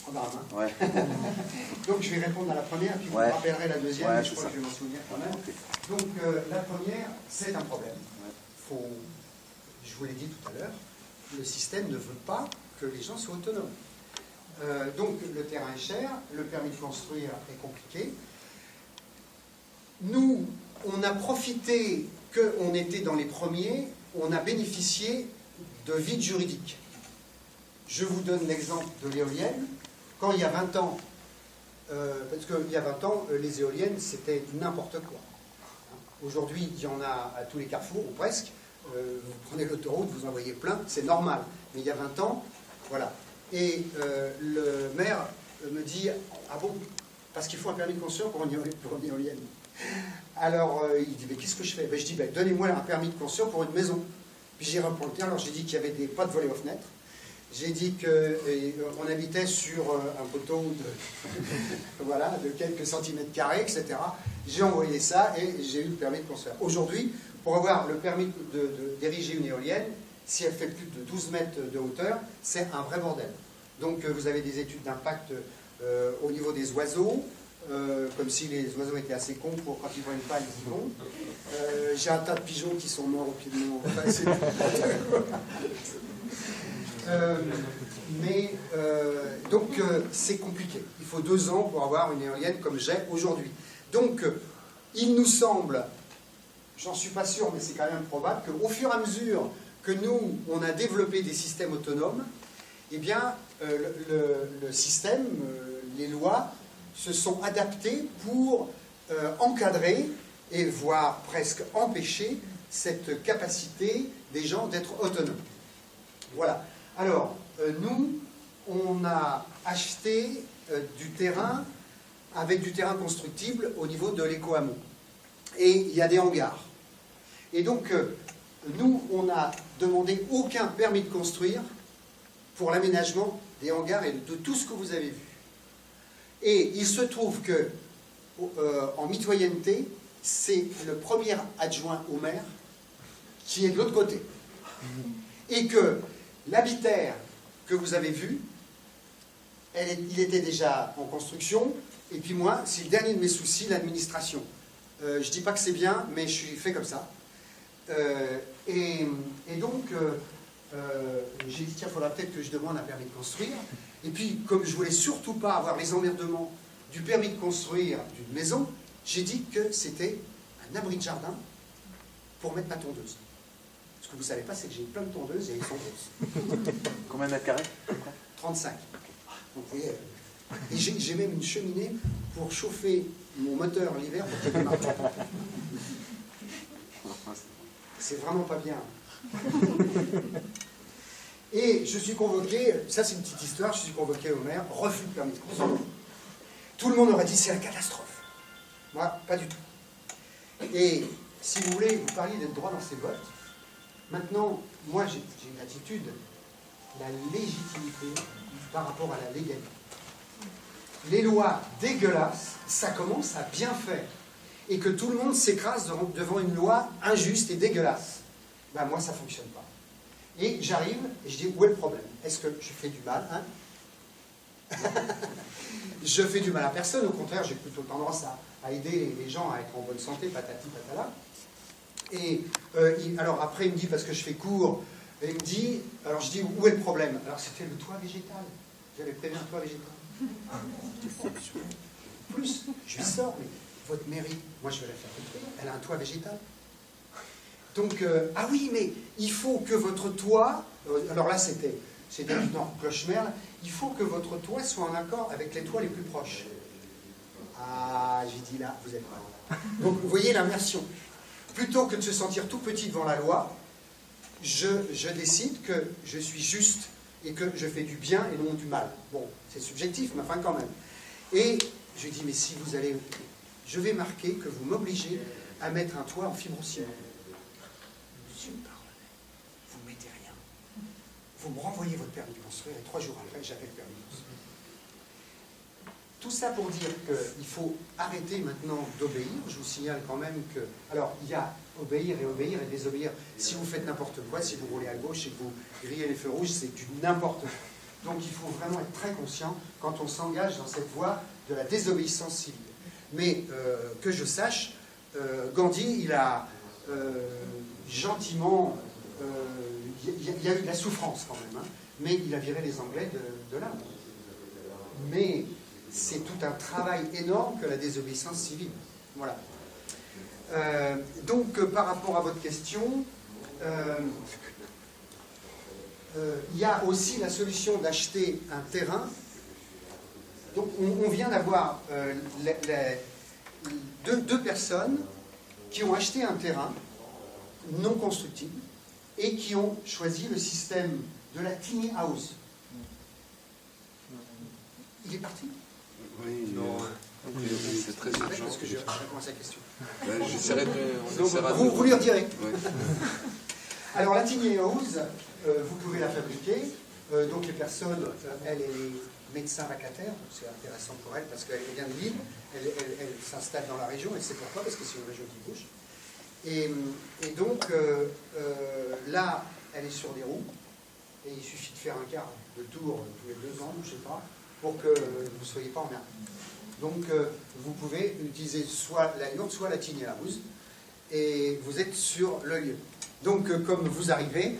programme. Hein. Ouais. Donc je vais répondre à la première, puis vous me rappellerez la deuxième, mais je crois que je vais m'en souvenir quand même. Donc la première, c'est un problème. Je vous l'ai dit tout à l'heure, le système ne veut pas que les gens soient autonomes. Donc le terrain est cher, le permis de construire est compliqué. Nous, on a profité qu'on était dans les premiers, on a bénéficié de vide juridique. Je vous donne l'exemple de l'éolienne. Quand il y a 20 ans, parce qu'il y a 20 ans, les éoliennes, c'était n'importe quoi. Aujourd'hui, il y en a à tous les carrefours, ou presque. Vous prenez l'autoroute, vous en voyez plein, c'est normal. Mais il y a 20 ans, voilà. Et le maire me dit, ah bon, parce qu'il faut un permis de construire pour une éolienne. Alors, il dit, mais qu'est-ce que je fais? Ben, je dis, ben, donnez-moi un permis de construire pour une maison. Puis j'ai remonté, alors j'ai dit qu'il y avait pas de volets aux fenêtres. J'ai dit qu'on habitait sur un poteau de, voilà, de quelques centimètres carrés, etc. J'ai envoyé ça et j'ai eu le permis de construire. Aujourd'hui, pour avoir le permis d'ériger une éolienne, si elle fait plus de 12 mètres de hauteur, c'est un vrai bordel. Donc vous avez des études d'impact au niveau des oiseaux, comme si les oiseaux étaient assez cons pour quand ils voient une paille, ils y vont. J'ai un tas de pigeons qui sont morts au pied de mon... donc c'est compliqué. Il faut 2 ans pour avoir une éolienne comme j'ai aujourd'hui. Donc il nous semble, j'en suis pas sûr, mais c'est quand même probable, qu'au fur et à mesure que nous, on a développé des systèmes autonomes, eh bien le système, les lois, se sont adaptées pour encadrer et voire presque empêcher cette capacité des gens d'être autonomes. Voilà. Alors, nous, on a acheté du terrain avec du terrain constructible au niveau de l'éco-hameau. Et il y a des hangars. Et donc, nous, on n'a demandé aucun permis de construire pour l'aménagement des hangars et de tout ce que vous avez vu. Et il se trouve que, en mitoyenneté, c'est le premier adjoint au maire qui est de l'autre côté. Et que l'habitaire que vous avez vu, il était déjà en construction, et puis moi, c'est le dernier de mes soucis, l'administration. Je ne dis pas que c'est bien, mais je suis fait comme ça. Et donc, j'ai dit, tiens, il faudra peut-être que je demande un permis de construire. Et puis, comme je ne voulais surtout pas avoir les emmerdements du permis de construire d'une maison, j'ai dit que c'était un abri de jardin pour mettre ma tondeuse. Ce que vous ne savez pas, c'est que j'ai plein de tondeuses et elles sont grosses. Combien de mètres carrés? 35. Donc, vous voyez, et j'ai même une cheminée pour chauffer mon moteur l'hiver pour qu'il démarre. C'est vraiment pas bien. Et je suis convoqué, ça c'est une petite histoire, je suis convoqué au maire, refus de permis de construire. Tout le monde aurait dit c'est la catastrophe. Moi, pas du tout. Et si vous voulez, vous parliez d'être droit dans ses bottes. Maintenant, moi j'ai une attitude, la légitimité par rapport à la légalité. Les lois dégueulasses, ça commence à bien faire. Et que tout le monde s'écrase devant une loi injuste et dégueulasse. Ben moi, ça ne fonctionne pas. Et j'arrive et je dis, où est le problème? Est-ce que je fais du mal, hein? Je fais du mal à personne, au contraire, j'ai plutôt tendance à aider les gens à être en bonne santé, patati patala. Et alors après, il me dit, parce que je fais court, et il me dit, alors je dis, où est le problème? Alors c'était le toit végétal. J'avais prévu un toit végétal. Plus, je lui sors, mais votre mairie, moi je vais la faire détruire, elle a un toit végétal. Donc, ah oui, mais il faut que votre toit, alors là c'était du Nord Clochemerle, il faut que votre toit soit en accord avec les toits les plus proches. Ah, j'ai dit là, vous êtes mal. Donc vous voyez l'immersion. Plutôt que de se sentir tout petit devant la loi, je décide que je suis juste et que je fais du bien et non du mal. Bon, c'est subjectif, mais enfin quand même. Et je dis, mais si vous allez... Je vais marquer que vous m'obligez à mettre un toit en fibrociment. Monsieur le parlement, vous ne mettez rien. Vous me renvoyez votre permis de construire et 3 jours après, j'avais le permis de construire. Tout ça pour dire qu'il faut arrêter maintenant d'obéir. Je vous signale quand même que... Alors, il y a obéir et désobéir. Si vous faites n'importe quoi, si vous roulez à gauche et que vous grillez les feux rouges, c'est du n'importe quoi. Donc il faut vraiment être très conscient quand on s'engage dans cette voie de la désobéissance civile. Mais que je sache, Gandhi, il a gentiment... il y a eu de la souffrance quand même, hein, mais il a viré les Anglais de l'Inde. Mais c'est tout un travail énorme que la désobéissance civile. Voilà. Donc, par rapport à votre question, il y a aussi la solution d'acheter un terrain. Donc, on vient d'avoir deux personnes qui ont acheté un terrain non constructible et qui ont choisi le système de la tiny house. Il est parti? Oui, non. C'est très urgent. Parce que je réponds à sa question. J'essaierai de... Vous lui redirez. Ouais. Alors, la tiny house, vous pouvez la fabriquer. Donc, les personnes, elle est médecin vacataire, c'est intéressant pour elle parce qu'elle vient de Lille, elle s'installe dans la région, elle sait pourquoi, parce que c'est une région qui bouge. Et donc, là, elle est sur des roues, et il suffit de faire un quart de tour tous les 2 ans, je ne sais pas, pour que vous ne soyez pas emmerdé. Donc, vous pouvez utiliser soit la yourte, soit la tiny house, et vous êtes sur le lieu. Donc, comme vous arrivez,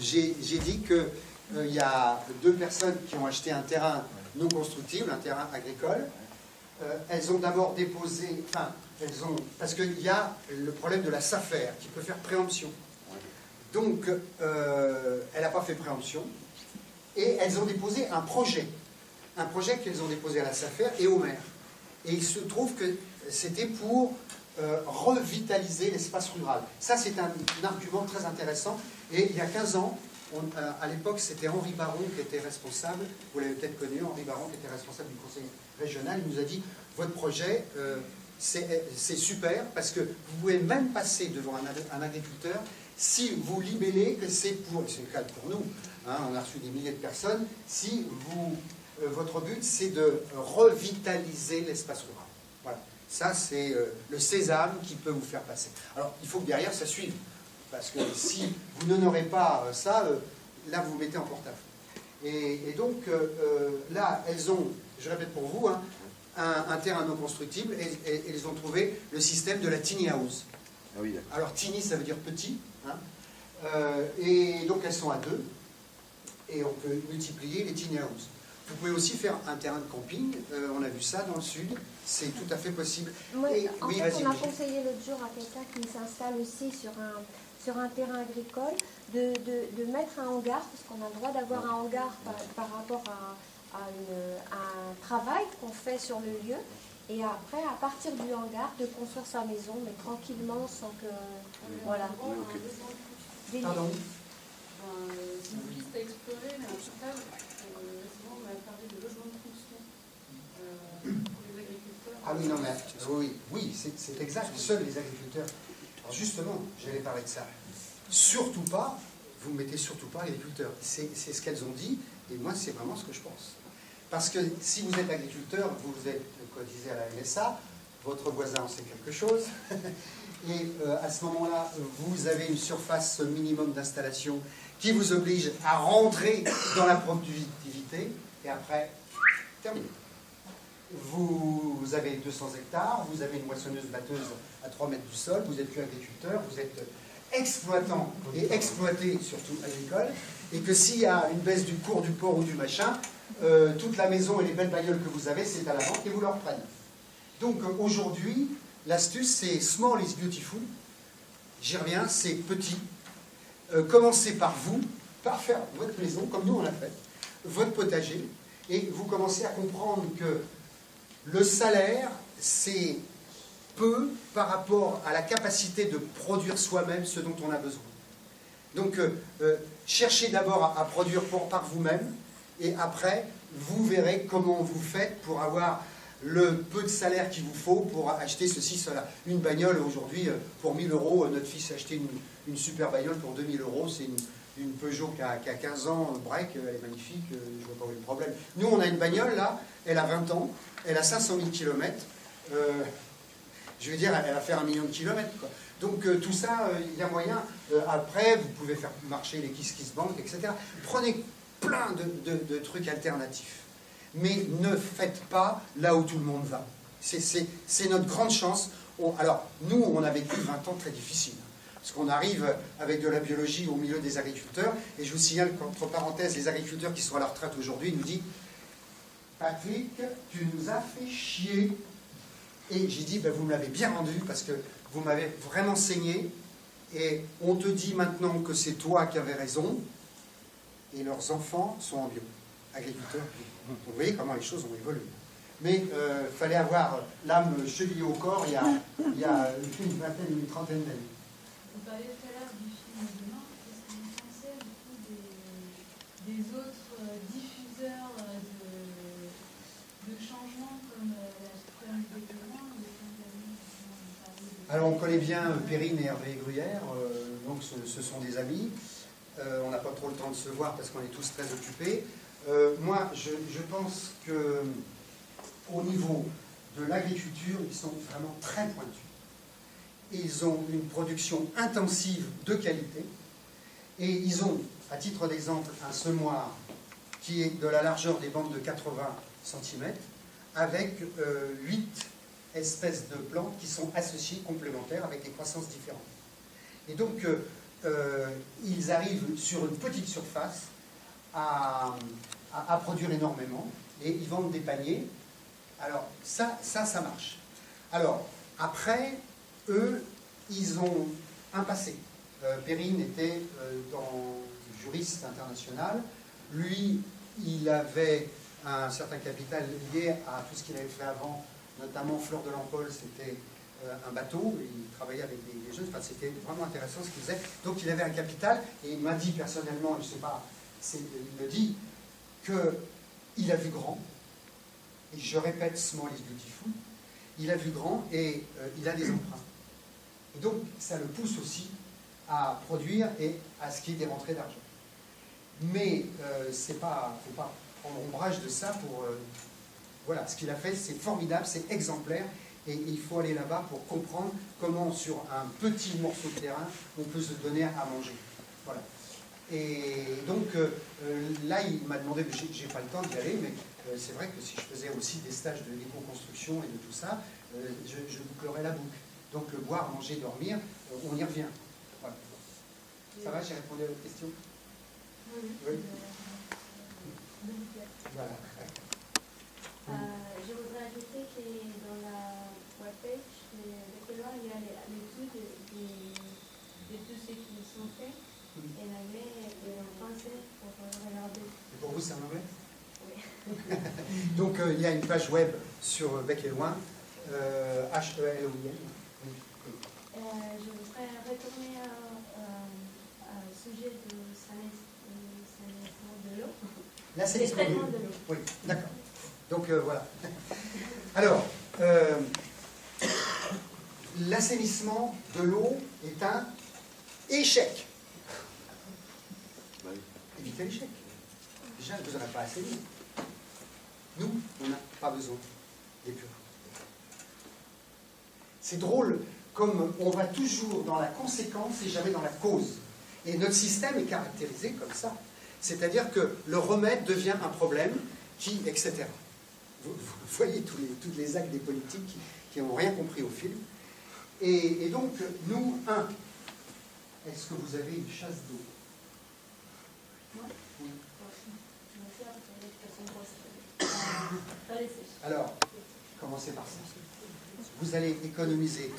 j'ai dit qu'il y a 2 personnes qui ont acheté un terrain non constructible, un terrain agricole. Elles ont d'abord déposé, parce qu'il y a le problème de la SAFER qui peut faire préemption. Donc, elle n'a pas fait préemption et elles ont déposé un projet qu'elles ont déposé à la SAFER et au maire. Et il se trouve que c'était pour revitaliser l'espace rural. Ça, c'est un argument très intéressant. Et il y a 15 ans, à l'époque, c'était Henri Baron qui était responsable, vous l'avez peut-être connu, Henri Baron qui était responsable du conseil régional. Il nous a dit, votre projet, c'est super, parce que vous pouvez même passer devant un agriculteur si vous libellez que c'est pour, c'est le cas pour nous, hein, on a reçu des milliers de personnes, si votre but c'est de revitaliser l'espace rural. Voilà. Ça c'est le sésame qui peut vous faire passer. Alors il faut que derrière ça suive, parce que si vous n'honorez pas ça, là vous vous mettez en porte-à-faux. Et donc là elles ont, je répète pour vous, hein, un terrain non constructible et ils ont trouvé le système de la tiny house. Ah oui, alors tiny ça veut dire petit, hein, et donc elles sont à 2 et on peut multiplier les tiny houses. Vous pouvez aussi faire un terrain de camping, on a vu ça dans le sud, c'est tout à fait possible. Oui, en fait, on a conseillé l'autre jour à quelqu'un qui s'installe aussi sur un terrain agricole de mettre un hangar, parce qu'on a le droit d'avoir un hangar par rapport à un travail qu'on fait sur le lieu, et après, à partir du hangar, de construire sa maison, mais tranquillement, sans que... Voilà. Pardon. C'est une piste à explorer, mais en total, récemment, on a parlé de logement de fonction pour les agriculteurs. Ah oui, non, mais oui, c'est exact. Seuls les agriculteurs. Alors justement, j'allais parler de ça. Surtout pas, vous ne mettez surtout pas agriculteurs. C'est ce qu'elles ont dit, et moi, c'est vraiment ce que je pense. Parce que si vous êtes agriculteur, vous êtes cotisé à la MSA, votre voisin en sait quelque chose, et à ce moment-là, vous avez une surface minimum d'installation qui vous oblige à rentrer dans la productivité, et après, terminé. Vous avez 200 hectares, vous avez une moissonneuse-batteuse à 3 mètres du sol, vous n'êtes plus agriculteur, vous êtes exploitant et exploité, surtout agricole, et que s'il y a une baisse du cours du porc ou du machin, toute la maison et les belles bagnoles que vous avez, c'est à la vente et vous leur prenez. Donc aujourd'hui, l'astuce c'est small is beautiful. J'y reviens, c'est petit. Commencez par vous, par faire votre maison, comme nous on l'a fait, votre potager, et vous commencez à comprendre que le salaire, c'est peu par rapport à la capacité de produire soi-même ce dont on a besoin. Donc, cherchez d'abord à produire par vous-même, et après, vous verrez comment vous faites pour avoir le peu de salaire qu'il vous faut pour acheter ceci, cela. Une bagnole, aujourd'hui, pour 1000 €, notre fils a acheté une super bagnole pour 2000 €, c'est une Peugeot qui a 15 ans, break, elle est magnifique, je ne vois pas où est le problème. Nous, on a une bagnole, là, elle a 20 ans, elle a 500 000 km, je veux dire, elle va faire 1 million de kilomètres, quoi. Donc tout ça, il y a moyen. Après, vous pouvez faire marcher les KissKissBank, etc. Prenez plein de trucs alternatifs. Mais ne faites pas là où tout le monde va. C'est notre grande chance. Alors, nous, on a vécu 20 ans très difficiles. Parce qu'on arrive avec de la biologie au milieu des agriculteurs. Et je vous signale qu'entre parenthèses, les agriculteurs qui sont à la retraite aujourd'hui nous disent « Patrick, tu nous as fait chier. » Et j'ai dit, ben, vous me l'avez bien rendu parce que vous m'avez vraiment saigné. Et on te dit maintenant que c'est toi qui avais raison. Et leurs enfants sont en bio, agriculteurs. Donc, vous voyez comment les choses ont évolué. Mais il fallait avoir l'âme chevillée au corps il y a une vingtaine, une trentaine d'années. Vous parlez tout à l'heure du film Demain. Qu'est-ce que vous pensez du coup des autres diffuseurs de changements comme la Suprême de Demain? Alors on connaît bien Perrine et Hervé Gruyère, donc ce sont des amis. On n'a pas trop le temps de se voir parce qu'on est tous très occupés. Moi, je pense que au niveau de l'agriculture, ils sont vraiment très pointus. Ils ont une production intensive de qualité et ils ont, à titre d'exemple, un semoir qui est de la largeur des bandes de 80 cm avec 8 espèces de plantes qui sont associées, complémentaires, avec des croissances différentes. Et donc, ils arrivent sur une petite surface à produire énormément et ils vendent des paniers. Alors, ça marche. Alors, après, eux, ils ont un passé. Perrine était juriste international. Lui, il avait un certain capital lié à tout ce qu'il avait fait avant, notamment Fleur de l'Empole, c'était un bateau, il travaillait avec des jeunes, enfin, c'était vraiment intéressant ce qu'il faisait. Donc il avait un capital, et il m'a dit personnellement, je ne sais pas, il me dit qu'il a vu grand, et je répète, small is beautiful, il a vu grand et il a des emprunts. Et donc ça le pousse aussi à produire et à ce qu'il y ait des rentrées d'argent. Mais faut pas prendre ombrage de ça pour... voilà, ce qu'il a fait, c'est formidable, c'est exemplaire, et il faut aller là-bas pour comprendre comment, sur un petit morceau de terrain, on peut se donner à manger. Voilà. Et donc, là, il m'a demandé, mais j'ai pas le temps d'y aller, mais c'est vrai que si je faisais aussi des stages de l'éco-construction et de tout ça, je bouclerais la boucle. Donc, boire, manger, dormir, on y revient. Voilà. Ça va, j'ai répondu à votre question? Oui. Voilà. Je voudrais ajouter que dans la webpage de Bequelois, il y a l'étude de tout ce qui sont faits en anglais et en français pour regarder. Et pour vous, c'est en anglais? Oui. Donc, il y a une page web sur Bec et Loin, H-E-L-O-I-N. Je voudrais retourner au sujet de sanisement de l'eau. L'assainissement de l'eau. De l'eau. Oui, d'accord. Donc voilà. Alors, l'assainissement de l'eau est un échec. Évitez l'échec. Déjà, vous n'aurez pas assez d'eau. Nous, on n'a pas besoin d'épure. C'est drôle, comme on va toujours dans la conséquence et jamais dans la cause. Et notre système est caractérisé comme ça. C'est-à-dire que le remède devient un problème etc. Vous voyez tous les actes des politiques qui n'ont rien compris au film. Et donc, nous, est-ce que vous avez une chasse d'eau? Oui. Alors, commencez par ça. Vous allez économiser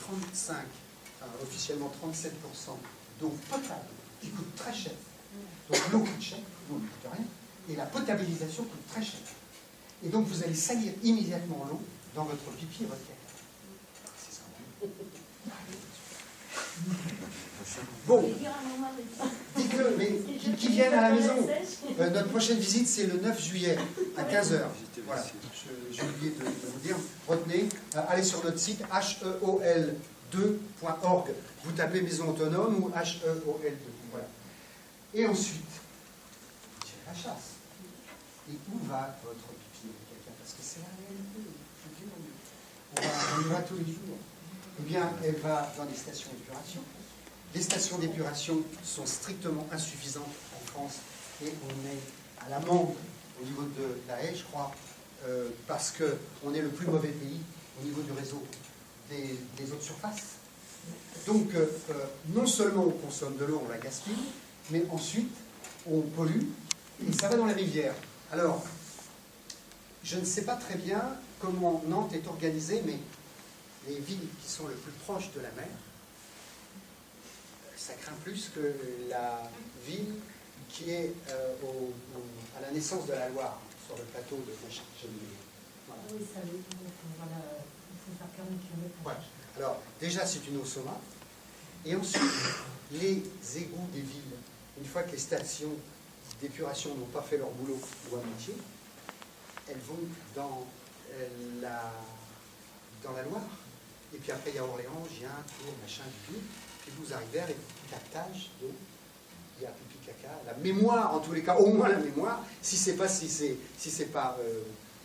officiellement 37% d'eau potable, qui coûte très cher. Donc l'eau coûte cher, l'eau ne coûte rien, et la potabilisation coûte très cher. Et donc vous allez salir immédiatement l'eau dans votre pipi et votre caca. C'est ça. Bon, dites-le, mais qui viennent à la maison. Notre prochaine visite, c'est le 9 juillet, à 15h. Voilà, j'ai oublié de vous dire. Retenez, allez sur notre site heol2.org. Vous tapez maison autonome ou HEOL2. Voilà. Et ensuite, vous tirez la chasse. Et où va votre pipi et caca? Parce que c'est la réalité. On y va tous les jours. Eh bien, elle va dans les stations d'épuration. Les stations d'épuration sont strictement insuffisantes en France et on est à à l'amende au niveau de la haie, je crois, parce qu'on est le plus mauvais pays au niveau du réseau des eaux de surface. Donc, non seulement on consomme de l'eau, on la gaspille, mais ensuite, on pollue, et ça va dans les rivières. Alors, je ne sais pas très bien comment Nantes est organisée, mais les villes qui sont le plus proches de la mer, ça craint plus que la ville qui est à la naissance de la Loire, sur le plateau de Châteaubriand. Voilà. Oui, ça il faut faire 40 km. Voilà. Alors, déjà, c'est une eau saumâtre. Et ensuite, les égouts des villes, une fois que les stations d'épuration n'ont pas fait leur boulot ou à moitié, elles vont dans la Loire. Et puis après, il y a Orléans, Gien, Tours, machin, du tout. Puis vous arrivez avec captage d'eau. Il y a pipi caca, la mémoire, en tous les cas, au moins la mémoire, si c'est pas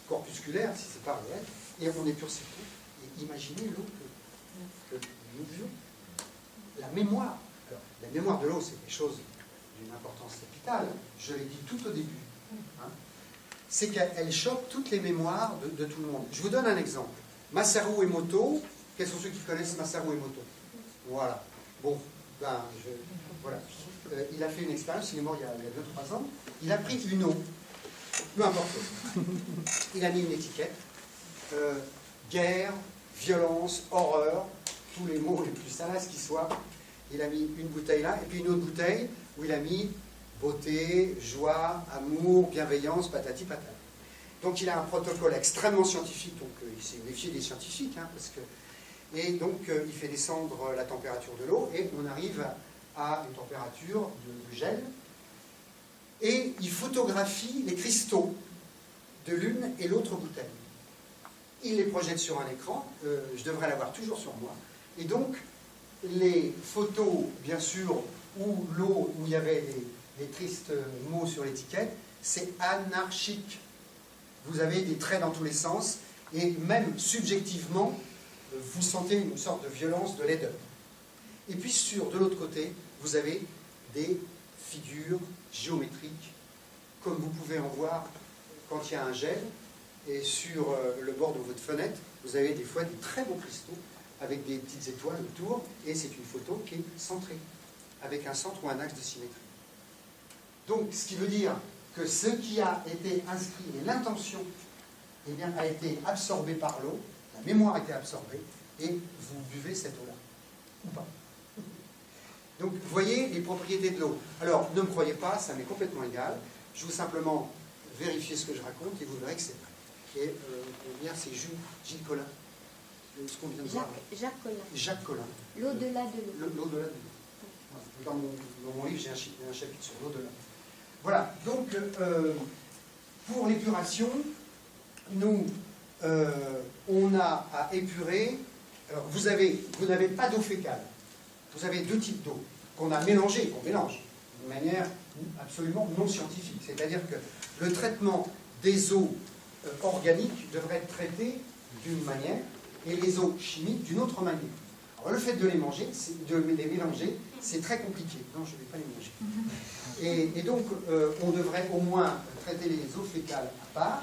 corpusculaire, si c'est pas réel, et on épure ces eaux. Et imaginez l'eau que nous buvons. La mémoire. Alors, la mémoire de l'eau, c'est quelque chose d'une importance capitale. Je l'ai dit tout au début. Hein. C'est qu'elle chope toutes les mémoires de tout le monde. Je vous donne un exemple. Masaru Emoto, quels sont ceux qui connaissent Masaru Emoto? Voilà. Bon, voilà. Il a fait une expérience, il est mort il y a 2-3 ans. Il a pris une eau, peu importe. Il a mis une étiquette. Guerre, violence, horreur, tous les mots les plus salaces qui soient. Il a mis une bouteille là, et puis une autre bouteille où il a mis beauté, joie, amour, bienveillance, patati patata. Donc il a un protocole extrêmement scientifique, donc il s'est méfié des scientifiques, hein, et donc il fait descendre la température de l'eau, et on arrive à une température de gel, et il photographie les cristaux de l'une et l'autre bouteille. Il les projette sur un écran, je devrais l'avoir toujours sur moi, et donc les photos, bien sûr, où l'eau, où il y avait les tristes mots sur l'étiquette, c'est anarchique. Vous avez des traits dans tous les sens, et même subjectivement, vous sentez une sorte de violence, de laideur. Et puis de l'autre côté, vous avez des figures géométriques, comme vous pouvez en voir quand il y a un gel, et sur le bord de votre fenêtre, vous avez des fois des très beaux cristaux, avec des petites étoiles autour, et c'est une photo qui est centrée, avec un centre ou un axe de symétrie. Donc, ce qui veut dire que ce qui a été inscrit, et l'intention, eh bien, a été absorbé par l'eau, la mémoire a été absorbée, et vous buvez cette eau-là, ou pas. Donc, vous voyez les propriétés de l'eau. Alors, ne me croyez pas, ça m'est complètement égal. Je veux simplement vérifier ce que je raconte, et vous verrez que c'est vrai. Et c'est Gilles Collin. Ce qu'on vient de voir. Jacques Collin. Jacques Collin. L'au-delà de l'eau. L'au-delà de l'eau. Dans mon livre, j'ai un chapitre sur l'au-delà. Voilà. Donc, pour l'épuration, nous, on a à épurer. Alors, vous n'avez pas d'eau fécale. Vous avez deux types d'eau qu'on a mélangées, qu'on mélange de manière absolument non scientifique. C'est-à-dire que le traitement des eaux organiques devrait être traité d'une manière et les eaux chimiques d'une autre manière. Alors, le fait de les mélanger, c'est très compliqué. Non, je ne vais pas les manger. Et donc, on devrait au moins traiter les eaux fécales à part.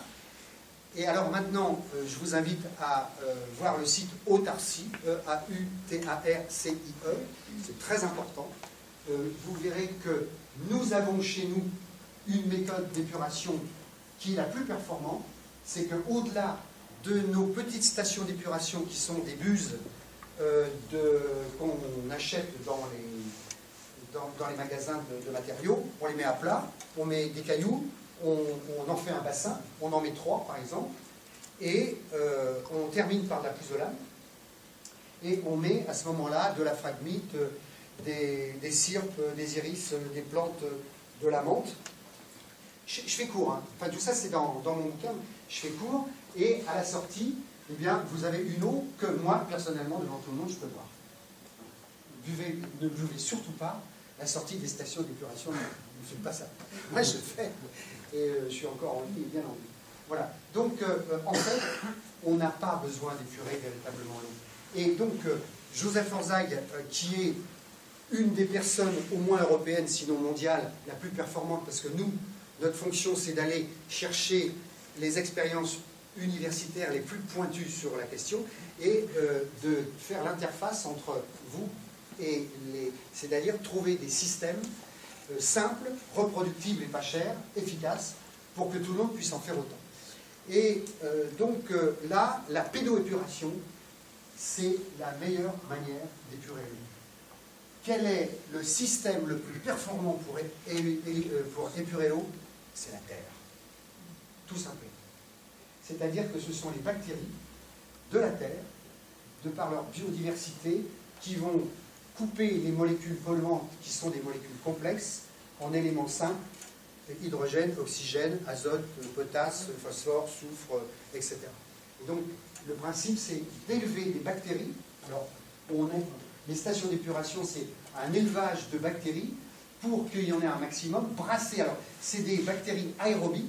Et alors maintenant, je vous invite à voir le site Autarcie, E-A-U-T-A-R-C-I-E. C'est très important. Vous verrez que nous avons chez nous une méthode d'épuration qui est la plus performante. C'est qu'au-delà de nos petites stations d'épuration qui sont des buses qu'on achète dans les magasins de matériaux, on les met à plat, on met des cailloux, on en fait un bassin, on en met 3 par exemple, et on termine par de la pouzzolane, et on met à ce moment-là de la phragmite, des cyrpes, des iris, des plantes de la menthe. Je fais court, hein. Enfin tout ça c'est dans mon bouquin, je fais court, et à la sortie, eh bien, vous avez une eau que moi, personnellement, devant tout le monde, je peux boire. Ne buvez surtout pas la sortie des stations d'épuration, ne faites pas ça. Moi je le fais, et je suis encore en vie et bien en vie. Voilà, donc en fait, on n'a pas besoin d'épurer véritablement l'eau. Et donc, Joseph Orzag, qui est une des personnes, au moins européennes, sinon mondiales, la plus performante, parce que nous, Notre fonction, c'est d'aller chercher les expériences universitaires les plus pointues sur la question et de faire l'interface entre vous et les... C'est-à-dire trouver des systèmes simples, reproductibles et pas chers, efficaces, pour que tout le monde puisse en faire autant. Et donc là, la pédoépuration, c'est la meilleure manière d'épurer l'eau. Quel est le système le plus performant pour épurer l'eau? C'est la terre. Tout simplement. C'est-à-dire que ce sont les bactéries de la terre, de par leur biodiversité, qui vont couper les molécules polluantes, qui sont des molécules complexes, en éléments simples, hydrogène, oxygène, azote, potasse, phosphore, soufre, etc. Et donc, le principe, c'est d'élever des bactéries. Alors, les stations d'épuration, c'est un élevage de bactéries pour qu'il y en ait un maximum, brassé. Alors, c'est des bactéries aérobies.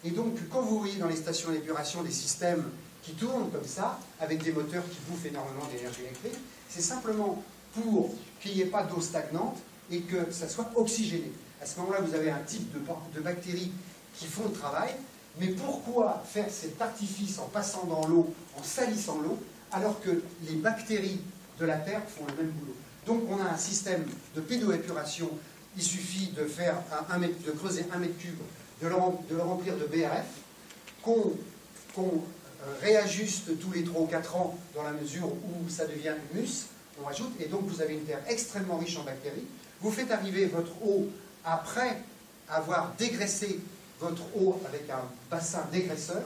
Et donc, quand vous voyez dans les stations d'épuration des systèmes qui tournent comme ça, avec des moteurs qui bouffent énormément d'énergie électrique, c'est simplement pour qu'il n'y ait pas d'eau stagnante et que ça soit oxygéné. À ce moment-là, vous avez un type de bactéries qui font le travail. Mais pourquoi faire cet artifice en passant dans l'eau, en salissant l'eau, alors que les bactéries de la Terre font le même boulot? Donc on a un système de pédoépuration. Il suffit de creuser 1 mètre cube, de le remplir de BRF, qu'on réajuste tous les 3 ou 4 ans dans la mesure où ça devient humus, on rajoute, et donc vous avez une terre extrêmement riche en bactéries. Vous faites arriver votre eau après avoir dégraissé votre eau avec un bassin dégraisseur.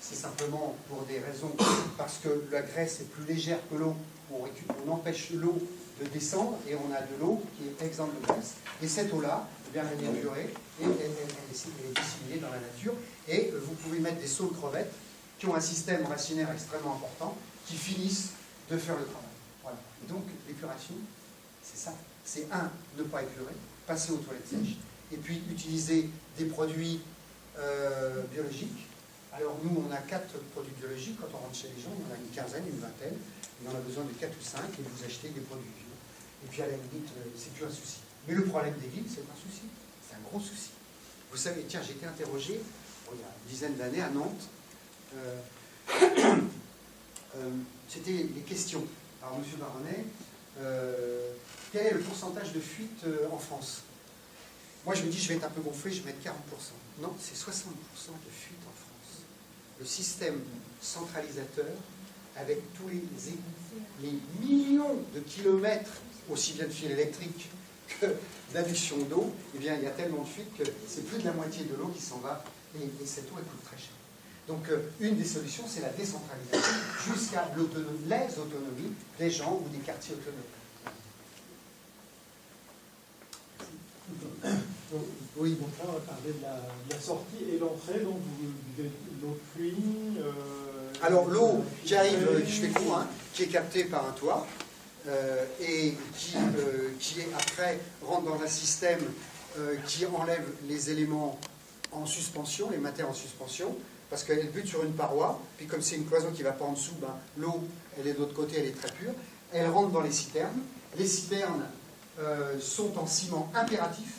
C'est simplement pour des raisons, parce que la graisse est plus légère que l'eau, on empêche l'eau de descendre et on a de l'eau qui est exempte de graisse. Et cette eau-là, eh bien, elle est épurée et elle est disséminée dans la nature. Et vous pouvez mettre des saules crevettes qui ont un système racinaire extrêmement important, qui finissent de faire le travail. Voilà. Et donc, l'épuration, c'est ça. C'est ne pas épurer, passer aux toilettes sèches, et puis utiliser des produits biologiques. Alors nous, on a 4 produits biologiques. Quand on rentre chez les gens, on en a une quinzaine, une vingtaine. On en a besoin de 4 ou 5 et vous achetez des produits bio. Et puis à la limite, c'est plus un souci. Mais le problème des villes, c'est un souci. C'est un gros souci. Vous savez, tiens, j'ai été interrogé il y a une dizaine d'années à Nantes. C'était les questions. Alors, M. Baronnet, quel est le pourcentage de fuite en France? Moi, je me dis, je vais être un peu gonflé, je vais mettre 40%. Non, c'est 60% de fuite en France. Le système centralisateur, avec tous les égouts, les millions de kilomètres, aussi bien de fils électriques que d'adduction d'eau, eh bien, il y a tellement de fuites que c'est plus de la moitié de l'eau qui s'en va, et cette eau, elle coûte très cher. Donc, une des solutions, c'est la décentralisation jusqu'à les autonomies des gens ou des quartiers autonomes. Oui, donc là, on va parler de la sortie et l'entrée, donc de l'eau de pluie. Alors, l'eau qui arrive, je fais court, hein, qui est captée par un toit et qui après rentre dans un système qui enlève les éléments en suspension, les matières en suspension, parce qu'elle bute sur une paroi, puis comme c'est une cloison qui ne va pas en dessous, ben, l'eau, elle est de l'autre côté, elle est très pure. Elle rentre dans les citernes. Les citernes sont en ciment impératif.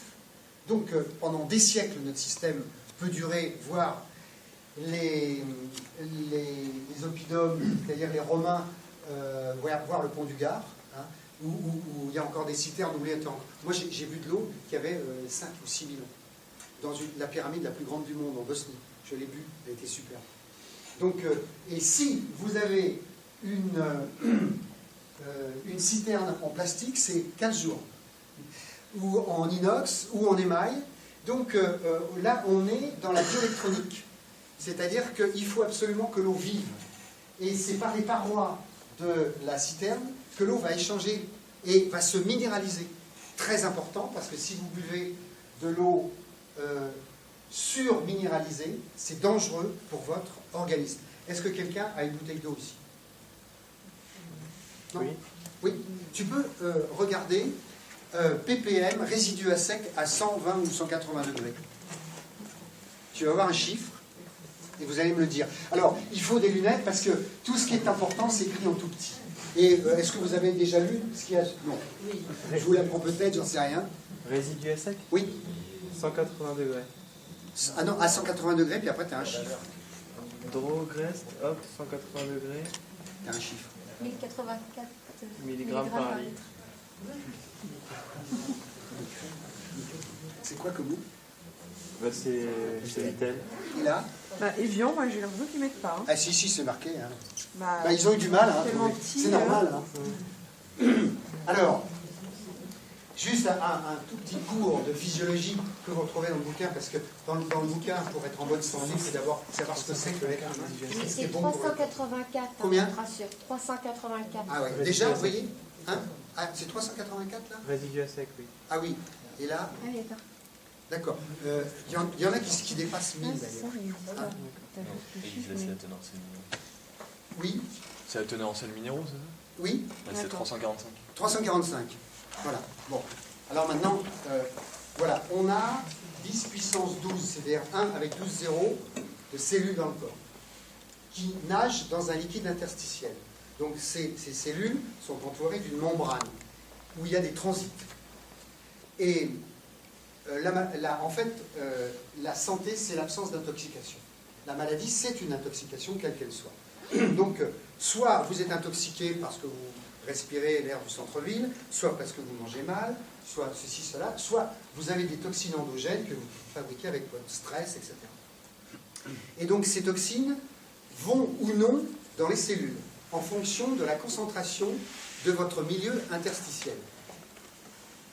Donc, pendant des siècles, notre système peut durer, voire les oppidums, c'est-à-dire les Romains, voire le pont du Gard, hein, où il y a encore des citernes où moi, j'ai vu de l'eau qui avait 5 ou 6 000 ans, dans la pyramide la plus grande du monde, en Bosnie. Je l'ai bu, elle était super. Donc, et si vous avez une citerne en plastique, c'est 15 jours. Ou en inox, ou en émail. Donc là, on est dans la bioélectronique. C'est-à-dire qu'il faut absolument que l'eau vive. Et c'est par les parois de la citerne que l'eau va échanger et va se minéraliser. Très important, parce que si vous buvez de l'eau surminéralisée, c'est dangereux pour votre organisme. Est-ce que quelqu'un a une bouteille d'eau ici? Non? Oui. Oui. Tu peux regarder ppm, résidu à sec à 120 ou 180 degrés. Tu vas avoir un chiffre et vous allez me le dire. Alors, il faut des lunettes parce que tout ce qui est important, c'est écrit en tout petit. Et est-ce que vous avez déjà lu ce qu'il y a? Non. Oui. Je vous l'apprends peut-être, j'en sais rien. Résidu à sec? Oui. 180 degrés. Ah non, à 180 degrés, puis après tu as un chiffre. Drogrest, hop, 180 degrés, Tu as un chiffre. 1084 milligrammes par litre. C'est quoi comme mot? Bah, c'est Vitel. Et là? Bah, Evian, moi j'ai l'impression qu'ils mettent pas. Hein. Ah si, c'est marqué. Hein. Bah, Bah, ils ont eu du mal. Hein, tellement petit, c'est normal. Hein. Alors, juste un tout petit cours de physiologie que vous retrouvez dans le bouquin, parce que dans le bouquin, pour être en bonne santé, c'est d'abord savoir ce que c'est que l'être humain. Mais C'est c'est bon pour le- 384. Combien? Je te rassure. 384. Ah ouais, déjà, vous voyez hein? Ah, c'est 384 là? Résidu à sec, oui. Ah oui, et là, Ah oui, d'accord. d'accord. Il y en a qui dépassent 1000 Ah, c'est ça, d'ailleurs. il dit ça. Ah. T'as vu le chiffre, C'est mais- la teneur en sel minéraux. Oui, C'est la teneur en sel minéraux, c'est ça? oui, Ouais, c'est D'accord. 345. 345. Voilà. Bon. Alors maintenant, voilà, on a 10 puissance 12, c'est-à-dire 1 avec 12 zéros de cellules dans le corps, qui nagent dans un liquide interstitiel. Donc ces cellules sont entourées d'une membrane, où il y a des transits. Et en fait, la santé, c'est l'absence d'intoxication. La maladie, c'est une intoxication, quelle qu'elle soit. Donc, soit vous êtes intoxiqué parce que vous respirez l'air du centre-ville, soit parce que vous mangez mal, soit ceci, cela, soit vous avez des toxines endogènes que vous fabriquez avec votre stress, etc. Et donc, ces toxines vont ou non dans les cellules, en fonction de la concentration de votre milieu interstitiel,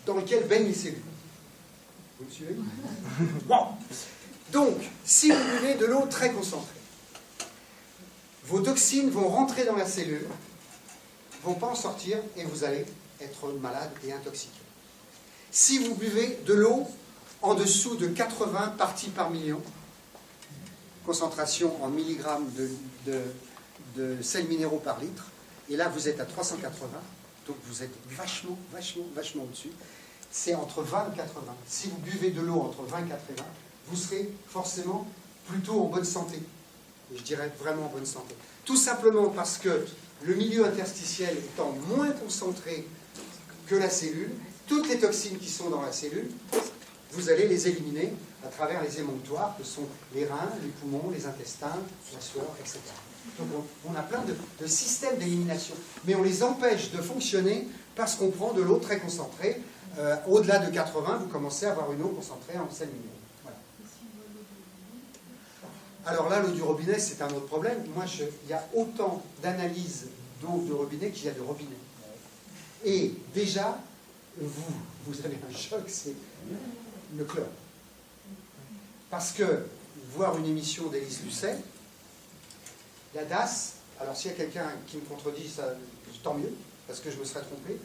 dans lequel baignent les cellules. Vous me suivez? Bon. Donc, si vous buvez de l'eau très concentrée, vos toxines vont rentrer dans la cellule, ne vont pas en sortir, et vous allez être malade et intoxiqué. Si vous buvez de l'eau en dessous de 80 parties par million, concentration en milligrammes de sels minéraux par litre, et là vous êtes à 380, donc vous êtes vachement au-dessus, c'est entre 20 et 80. Si vous buvez de l'eau entre 20 et 80, vous serez forcément plutôt en bonne santé. Et je dirais vraiment en bonne santé. Tout simplement parce que le milieu interstitiel étant moins concentré que la cellule, toutes les toxines qui sont dans la cellule, vous allez les éliminer à travers les émonctoires, que sont les reins, les poumons, les intestins, la sueur, etc. Donc on a plein de systèmes d'élimination, mais on les empêche de fonctionner parce qu'on prend de l'eau très concentrée. Au-delà de 80, vous commencez à avoir une eau concentrée en sels minéraux. Voilà. Alors là, l'eau du robinet, c'est un autre problème. Moi, il y a autant d'analyses d'eau de robinet qu'il y a de robinet. Et déjà, vous avez un choc, c'est le chlore. Parce que, voir une émission d'Élise Lucet, la DAS, alors s'il y a quelqu'un qui me contredit, ça, tant mieux, parce que je me serais trompé,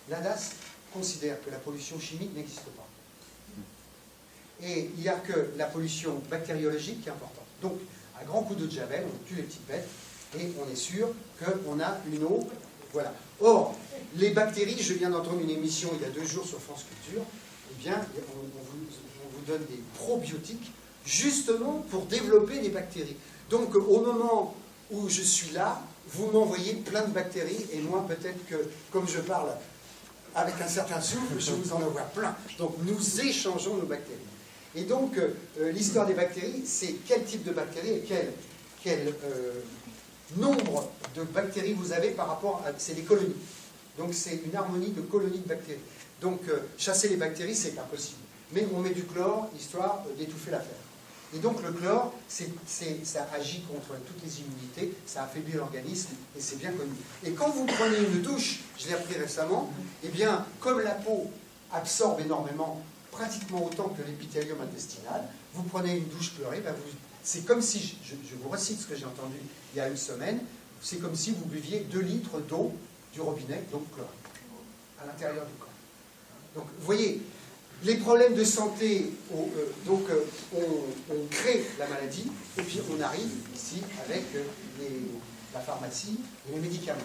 la DAS considère que la pollution chimique n'existe pas. Et il n'y a que la pollution bactériologique qui est importante. Donc, à grand coup de javel, on tue les petites bêtes, et on est sûr qu'on a une eau. Voilà. Or, les bactéries, je viens d'entendre une émission il y a 2 jours sur France Culture, eh bien, on vous donne des probiotiques, justement pour développer les bactéries. Donc, au moment où je suis là, vous m'envoyez plein de bactéries, et moi, peut-être que, comme je parle avec un certain souffle, je vous en envoie plein. Donc, nous échangeons nos bactéries. Et donc, l'histoire des bactéries, c'est quel type de bactéries et quel nombre de bactéries vous avez par rapport à... C'est des colonies. Donc, c'est une harmonie de colonies de bactéries. Donc, chasser les bactéries, c'est impossible. Mais on met du chlore, histoire d'étouffer l'affaire. Et donc, le chlore, ça agit contre toutes les immunités, ça affaiblit l'organisme, et c'est bien connu. Et quand vous prenez une douche, je l'ai appris récemment, eh bien, comme la peau absorbe énormément, pratiquement autant que l'épithélium intestinal, vous prenez une douche chlorée, ben c'est comme si, je vous recite ce que j'ai entendu il y a une semaine, c'est comme si vous buviez 2 litres d'eau du robinet, donc chlorée, à l'intérieur du corps. Donc, vous voyez, les problèmes de santé, on crée la maladie, et puis on arrive ici avec la pharmacie et les médicaments.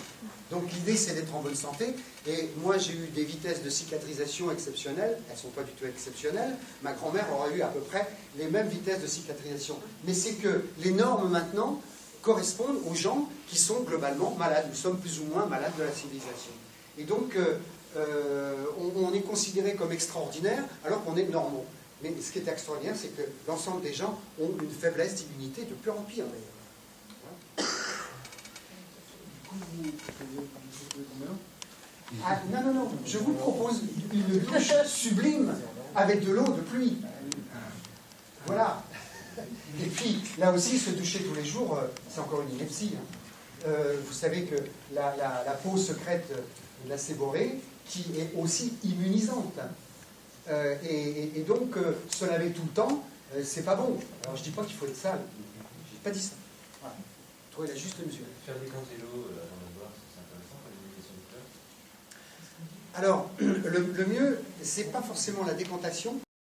Donc l'idée, c'est d'être en bonne santé. Et moi, j'ai eu des vitesses de cicatrisation exceptionnelles. Elles ne sont pas du tout exceptionnelles. Ma grand-mère aurait eu à peu près les mêmes vitesses de cicatrisation. Mais c'est que les normes, maintenant, correspondent aux gens qui sont globalement malades. Nous sommes plus ou moins malades de la civilisation. Et donc, on est considéré comme extraordinaire alors qu'on est normaux. Mais ce qui est extraordinaire, c'est que l'ensemble des gens ont une faiblesse d'immunité de pur empire, d'ailleurs. Du coup, vous combien? Ah, non, je vous propose une douche sublime avec de l'eau de pluie. Voilà. Et puis, là aussi, se doucher tous les jours, c'est encore une ineptie. Vous savez que la peau secrète de la séborrhée, qui est aussi immunisante. Et donc, se laver tout le temps, c'est pas bon. Alors, je dis pas qu'il faut être sale. J'ai pas dit ça. Voilà. Trouver la juste mesure. Faire décanter l'eau avant de boire, c'est intéressant pour l'élimination du cœur. Alors, le mieux, c'est pas forcément la décantation,